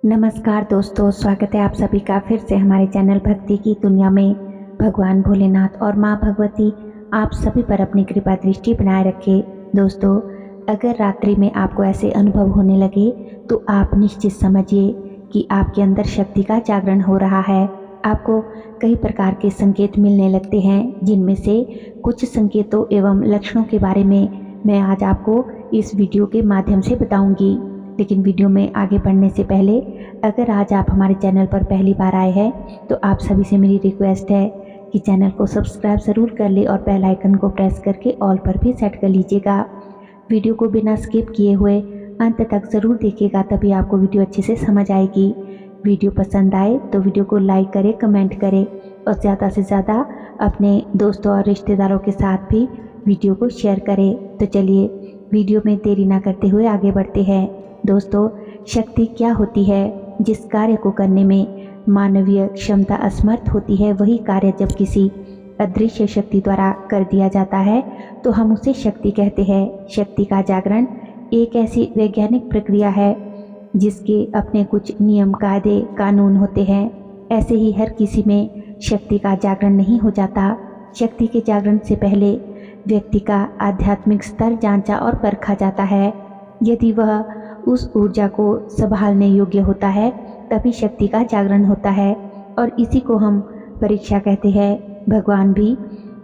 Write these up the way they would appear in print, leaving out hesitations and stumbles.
नमस्कार दोस्तों, स्वागत है आप सभी का फिर से हमारे चैनल भक्ति की दुनिया में। भगवान भोलेनाथ और माँ भगवती आप सभी पर अपनी कृपा दृष्टि बनाए रखे। दोस्तों, अगर रात्रि में आपको ऐसे अनुभव होने लगे तो आप निश्चित समझिए कि आपके अंदर शक्ति का जागरण हो रहा है। आपको कई प्रकार के संकेत मिलने लगते हैं, जिनमें से कुछ संकेतों एवं लक्षणों के बारे में मैं आज आपको इस वीडियो के माध्यम से बताऊंगी। लेकिन वीडियो में आगे बढ़ने से पहले अगर आज आप हमारे चैनल पर पहली बार आए हैं तो आप सभी से मेरी रिक्वेस्ट है कि चैनल को सब्सक्राइब ज़रूर कर ले और बेल आइकन को प्रेस करके ऑल पर भी सेट कर लीजिएगा। वीडियो को बिना स्किप किए हुए अंत तक ज़रूर देखिएगा, तभी आपको वीडियो अच्छे से समझ आएगी। वीडियो पसंद आए तो वीडियो को लाइक करें, कमेंट करें और ज़्यादा से ज़्यादा अपने दोस्तों और रिश्तेदारों के साथ भी वीडियो को शेयर करें। तो चलिए वीडियो में देरी ना करते हुए आगे बढ़ते हैं। दोस्तों, शक्ति क्या होती है? जिस कार्य को करने में मानवीय क्षमता असमर्थ होती है, वही कार्य जब किसी अदृश्य शक्ति द्वारा कर दिया जाता है तो हम उसे शक्ति कहते हैं। शक्ति का जागरण एक ऐसी वैज्ञानिक प्रक्रिया है जिसके अपने कुछ नियम, कायदे, कानून होते हैं। ऐसे ही हर किसी में शक्ति का जागरण नहीं हो जाता। शक्ति के जागरण से पहले व्यक्ति का आध्यात्मिक स्तर जांचा और परखा जाता है। यदि वह उस ऊर्जा को संभालने योग्य होता है तभी शक्ति का जागरण होता है, और इसी को हम परीक्षा कहते हैं। भगवान भी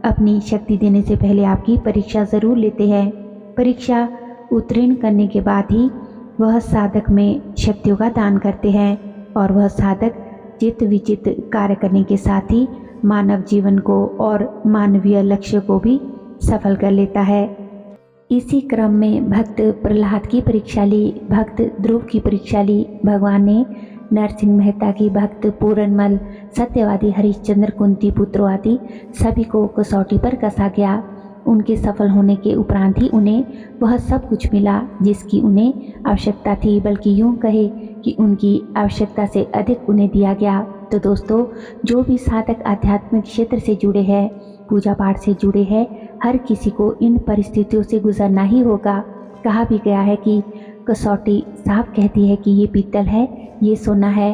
अपनी शक्ति देने से पहले आपकी परीक्षा ज़रूर लेते हैं। परीक्षा उत्तीर्ण करने के बाद ही वह साधक में शक्तियों का दान करते हैं, और वह साधक चित्त विचित कार्य करने के साथ ही मानव जीवन को और मानवीय लक्ष्य को भी सफल कर लेता है। इसी क्रम में भक्त प्रहलाद की परीक्षा ली, भक्त ध्रुव की परीक्षा ली। भगवान ने नरसिंह मेहता की, भक्त पूरनमल, सत्यवादी हरिश्चंद्र, कुंती पुत्रों आदि सभी को कसौटी पर कसा गया। उनके सफल होने के उपरांत ही उन्हें वह सब कुछ मिला जिसकी उन्हें आवश्यकता थी, बल्कि यूँ कहे कि उनकी आवश्यकता से अधिक उन्हें दिया गया। तो दोस्तों, जो भी साधक आध्यात्मिक क्षेत्र से जुड़े हैं, पूजा पाठ से जुड़े हैं, हर किसी को इन परिस्थितियों से गुजरना ही होगा। कहा भी गया है कि कसौटी साफ कहती है कि ये पीतल है, ये सोना है।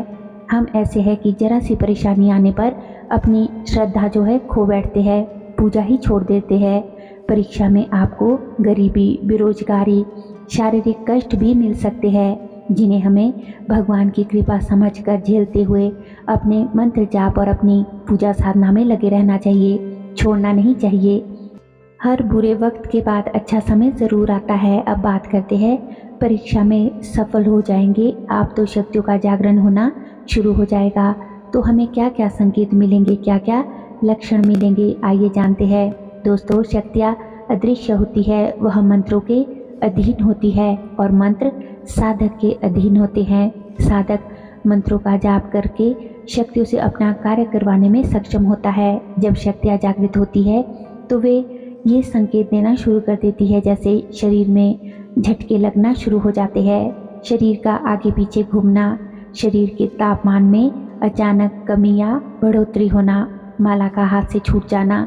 हम ऐसे हैं कि जरा सी परेशानी आने पर अपनी श्रद्धा जो है खो बैठते हैं, पूजा ही छोड़ देते हैं। परीक्षा में आपको गरीबी, बेरोजगारी, शारीरिक कष्ट भी मिल सकते हैं, जिन्हें हमें भगवान की कृपा समझकर झेलते हुए अपने मंत्र जाप और अपनी पूजा साधना में लगे रहना चाहिए, छोड़ना नहीं चाहिए। हर बुरे वक्त के बाद अच्छा समय ज़रूर आता है। अब बात करते हैं, परीक्षा में सफल हो जाएंगे आप तो शक्तियों का जागरण होना शुरू हो जाएगा। तो हमें क्या क्या संकेत मिलेंगे, क्या क्या लक्षण मिलेंगे, आइए जानते हैं। दोस्तों, शक्तियाँ अदृश्य होती है, वह मंत्रों के अधीन होती है और मंत्र साधक के अधीन होते हैं। साधक मंत्रों का जाप करके शक्तियों से अपना कार्य करवाने में सक्षम होता है। जब शक्तियाँ जागृत होती है तो वे ये संकेत देना शुरू कर देती है, जैसे शरीर में झटके लगना शुरू हो जाते हैं, शरीर का आगे पीछे घूमना, शरीर के तापमान में अचानक कमी या बढ़ोतरी होना, माला का हाथ से छूट जाना,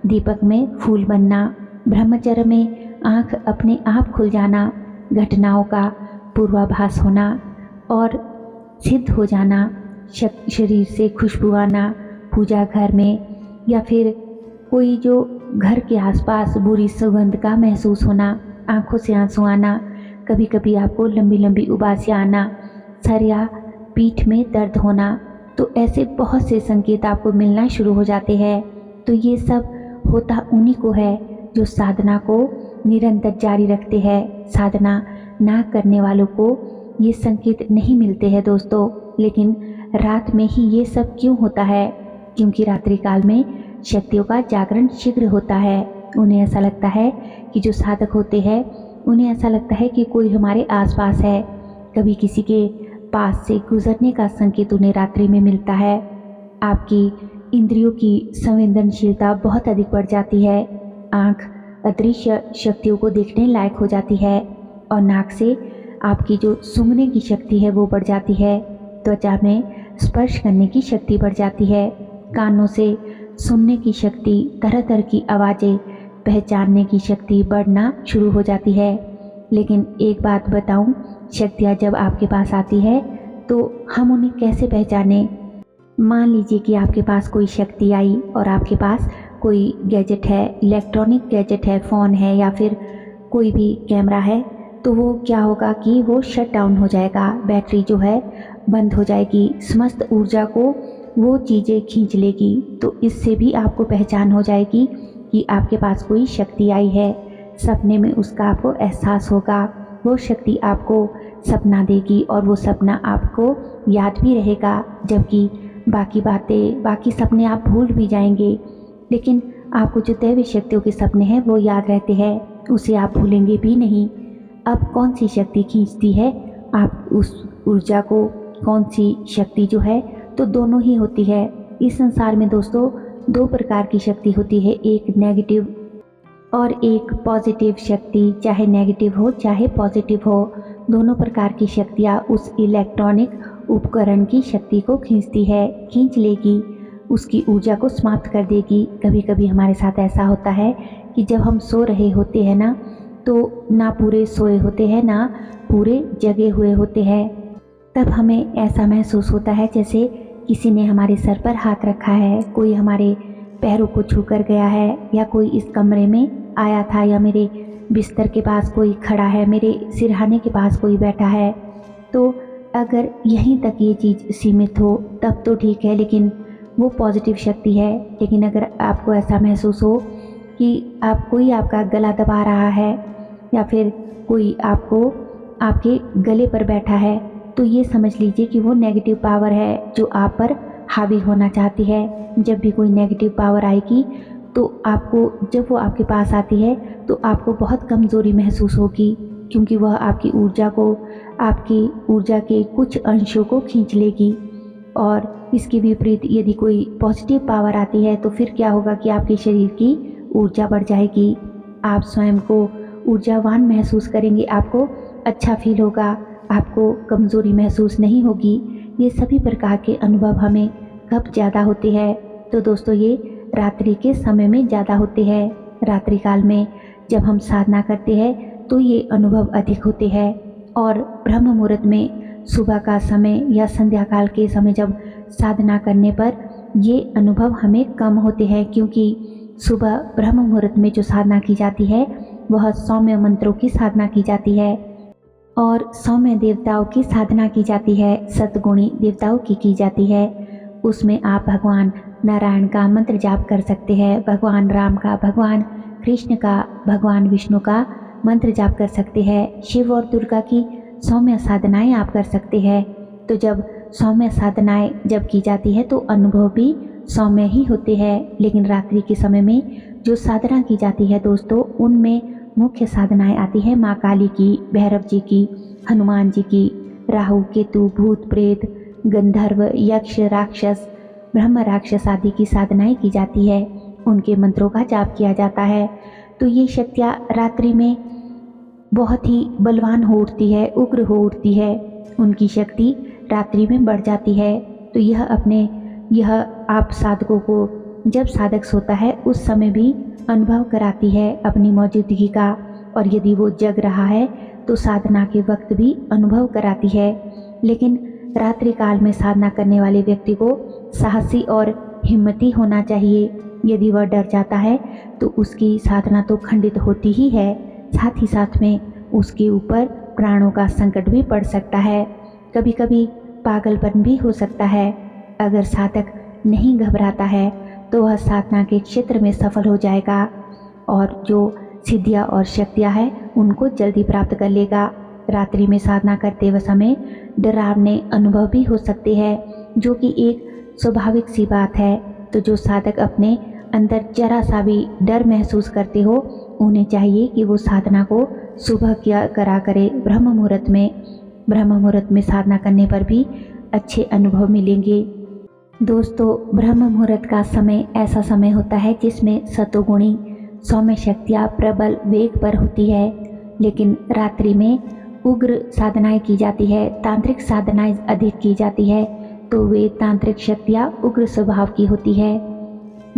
दीपक में फूल बनना, ब्रह्मचर्य में आँख अपने आप खुल जाना, घटनाओं का पूर्वाभास होना और सिद्ध हो जाना, शरीर से खुशबू आना, पूजा घर में या फिर कोई जो घर के आसपास बुरी सुगंध का महसूस होना, आंखों से आंसू आना, कभी कभी आपको लंबी लंबी उबासियाँ आना, सर या पीठ में दर्द होना। तो ऐसे बहुत से संकेत आपको मिलना शुरू हो जाते हैं। तो ये सब होता उन्हीं को है जो साधना को निरंतर जारी रखते हैं। साधना ना करने वालों को ये संकेत नहीं मिलते हैं दोस्तों। लेकिन रात में ही ये सब क्यों होता है? क्योंकि रात्रि काल में शक्तियों का जागरण शीघ्र होता है। उन्हें ऐसा लगता है कि जो साधक होते हैं, उन्हें ऐसा लगता है कि कोई हमारे आसपास है। कभी किसी के पास से गुजरने का संकेत उन्हें रात्रि में मिलता है। आपकी इंद्रियों की संवेदनशीलता बहुत अधिक बढ़ जाती है। आँख अदृश्य शक्तियों को देखने लायक हो जाती है और नाक से आपकी जो सूंघने की शक्ति है वो बढ़ जाती है। त्वचा में स्पर्श करने की शक्ति बढ़ जाती है। कानों से सुनने की शक्ति, तरह तरह की आवाज़ें पहचानने की शक्ति बढ़ना शुरू हो जाती है। लेकिन एक बात बताऊं, शक्तियाँ जब आपके पास आती है तो हम उन्हें कैसे पहचानें? मान लीजिए कि आपके पास कोई शक्ति आई और आपके पास कोई गैजेट है, इलेक्ट्रॉनिक गैजेट है, फ़ोन है या फिर कोई भी कैमरा है, तो वो क्या होगा कि वो शट डाउन हो जाएगा, बैटरी जो है बंद हो जाएगी, समस्त ऊर्जा को वो चीज़ें खींच लेगी। तो इससे भी आपको पहचान हो जाएगी कि आपके पास कोई शक्ति आई है। सपने में उसका आपको एहसास होगा, वो शक्ति आपको सपना देगी और वो सपना आपको याद भी रहेगा, जबकि बाकी बातें, बाकी सपने आप भूल भी जाएंगे, लेकिन आपको जो दैवी शक्तियों के सपने हैं वो याद रहते हैं, उसे आप भूलेंगे भी नहीं। अब कौन सी शक्ति खींचती है आप उस ऊर्जा को, कौन सी शक्ति जो है, तो दोनों ही होती है। इस संसार में दोस्तों दो प्रकार की शक्ति होती है, एक नेगेटिव और एक पॉजिटिव शक्ति। चाहे नेगेटिव हो चाहे पॉजिटिव हो, दोनों प्रकार की शक्तियाँ उस इलेक्ट्रॉनिक उपकरण की शक्ति को खींचती है, खींच लेगी, उसकी ऊर्जा को समाप्त कर देगी। कभी कभी हमारे साथ ऐसा होता है कि जब हम सो रहे होते हैं ना, तो ना पूरे सोए होते हैं ना पूरे जगे हुए होते हैं, तब हमें ऐसा महसूस होता है जैसे किसी ने हमारे सर पर हाथ रखा है, कोई हमारे पैरों को छू कर गया है, या कोई इस कमरे में आया था, या मेरे बिस्तर के पास कोई खड़ा है, मेरे सिरहाने के पास कोई बैठा है। तो अगर यहीं तक ये चीज़ सीमित हो तब तो ठीक है, लेकिन वो पॉजिटिव शक्ति है। लेकिन अगर आपको ऐसा महसूस हो कि कोई आपका गला दबा रहा है या फिर कोई आपको आपके गले पर बैठा है, तो ये समझ लीजिए कि वो नेगेटिव पावर है जो आप पर हावी होना चाहती है। जब भी कोई नेगेटिव पावर आएगी तो आपको, जब वो आपके पास आती है तो आपको बहुत कमज़ोरी महसूस होगी, क्योंकि वह आपकी ऊर्जा को, आपकी ऊर्जा के कुछ अंशों को खींच लेगी। और इसके विपरीत यदि कोई पॉजिटिव पावर आती है तो फिर क्या होगा कि आपके शरीर की ऊर्जा बढ़ जाएगी, आप स्वयं को ऊर्जावान महसूस करेंगे, आपको अच्छा फील होगा, आपको कमज़ोरी महसूस नहीं होगी। ये सभी प्रकार के अनुभव हमें कब ज़्यादा होते हैं? तो दोस्तों ये रात्रि के समय में ज़्यादा होते हैं। रात्रि काल में जब हम साधना करते हैं तो ये अनुभव अधिक होते हैं, और ब्रह्म मुहूर्त में सुबह का समय या संध्या काल के समय जब साधना करने पर ये अनुभव हमें कम होते हैं, क्योंकि सुबह ब्रह्म मुहूर्त में जो साधना की जाती है वह सौम्य मंत्रों की साधना की जाती है और सौम्य देवताओं की साधना की जाती है, सतगुणी देवताओं की जाती है। उसमें आप भगवान नारायण का मंत्र जाप कर सकते हैं, भगवान राम का, भगवान कृष्ण का, भगवान विष्णु का मंत्र जाप कर सकते हैं, शिव और दुर्गा की सौम्य साधनाएं आप कर सकते हैं। तो जब सौम्य साधनाएं जब की जाती है तो अनुभव भी सौम्य ही होते हैं। लेकिन रात्रि के समय में जो साधना की जाती है दोस्तों, उनमें मुख्य साधनाएं आती है माँ काली की, भैरव जी की, हनुमान जी की, राहु केतु, भूत प्रेत, गंधर्व, यक्ष, राक्षस, ब्रह्म राक्षस आदि की साधनाएं की जाती है, उनके मंत्रों का जाप किया जाता है। तो ये शक्तियाँ रात्रि में बहुत ही बलवान हो उठती है, उग्र हो उठती है, उनकी शक्ति रात्रि में बढ़ जाती है। तो यह आप साधकों को जब साधक सोता है उस समय भी अनुभव कराती है अपनी मौजूदगी का, और यदि वो जग रहा है तो साधना के वक्त भी अनुभव कराती है। लेकिन रात्रि काल में साधना करने वाले व्यक्ति को साहसी और हिम्मती होना चाहिए। यदि वह डर जाता है तो उसकी साधना तो खंडित होती ही है, साथ ही साथ में उसके ऊपर प्राणों का संकट भी पड़ सकता है, कभी कभी पागलपन भी हो सकता है। अगर साधक नहीं घबराता है तो वह साधना के क्षेत्र में सफल हो जाएगा और जो सिद्धियाँ और शक्तियाँ हैं उनको जल्दी प्राप्त कर लेगा। रात्रि में साधना करते हुए समय डरावने अनुभव भी हो सकते हैं, जो कि एक स्वाभाविक सी बात है। तो जो साधक अपने अंदर जरा सा भी डर महसूस करते हो, उन्हें चाहिए कि वो साधना को सुबह करा करे, ब्रह्म मुहूर्त में साधना करने पर भी अच्छे अनुभव मिलेंगे। दोस्तों ब्रह्म मुहूर्त का समय ऐसा समय होता है जिसमें सतोगुणी सौम्य शक्तियाँ प्रबल वेग पर होती है, लेकिन रात्रि में उग्र साधनाएं की जाती है, तांत्रिक साधनाएं अधिक की जाती है। तो वे तांत्रिक शक्तियाँ उग्र स्वभाव की होती है,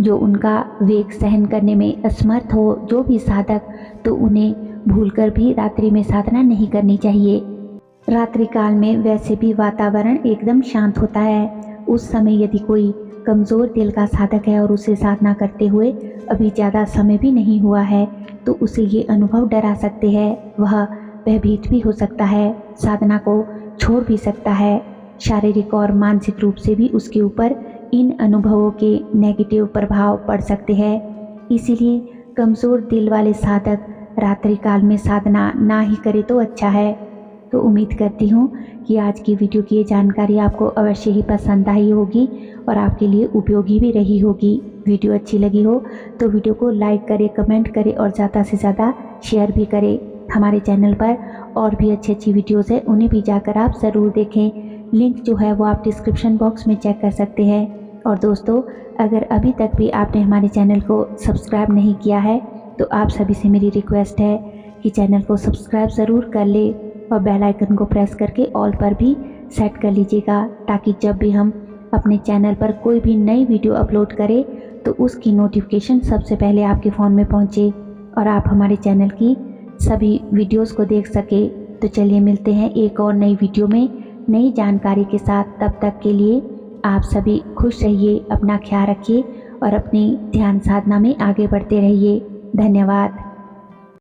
जो उनका वेग सहन करने में असमर्थ हो जो भी साधक, तो उन्हें भूलकर भी रात्रि में साधना नहीं करनी चाहिए। रात्रि काल में वैसे भी वातावरण एकदम शांत होता है। उस समय यदि कोई कमज़ोर दिल का साधक है और उसे साधना करते हुए अभी ज़्यादा समय भी नहीं हुआ है, तो उसे ये अनुभव डरा सकते हैं। वह भयभीत भी हो सकता है, साधना को छोड़ भी सकता है। शारीरिक और मानसिक रूप से भी उसके ऊपर इन अनुभवों के नेगेटिव प्रभाव पड़ सकते हैं। इसीलिए कमज़ोर दिल वाले साधक रात्रि काल में साधना ना ही करे तो अच्छा है। तो उम्मीद करती हूँ कि आज की वीडियो की ये जानकारी आपको अवश्य ही पसंद आई होगी और आपके लिए उपयोगी भी रही होगी। वीडियो अच्छी लगी हो तो वीडियो को लाइक करें, कमेंट करें और ज़्यादा से ज़्यादा शेयर भी करें। हमारे चैनल पर और भी अच्छी सवीडियोज़ है, उन्हें भी जाकर आप ज़रूर देखें। लिंक जो है वो आप डिस्क्रिप्शन बॉक्स में चेक कर सकते हैं। और दोस्तों, अगर अभी तक भी आपने हमारे चैनल को सब्सक्राइब नहीं किया है तो आप सभी से मेरी रिक्वेस्ट है कि चैनल को सब्सक्राइब ज़रूर कर ले और बेल आइकन को प्रेस करके ऑल पर भी सेट कर लीजिएगा, ताकि जब भी हम अपने चैनल पर कोई भी नई वीडियो अपलोड करें तो उसकी नोटिफिकेशन सबसे पहले आपके फ़ोन में पहुंचे और आप हमारे चैनल की सभी वीडियोस को देख सके। तो चलिए मिलते हैं एक और नई वीडियो में नई जानकारी के साथ। तब तक के लिए आप सभी खुश रहिए, अपना ख्याल रखिए और अपनी ध्यान साधना में आगे बढ़ते रहिए। धन्यवाद।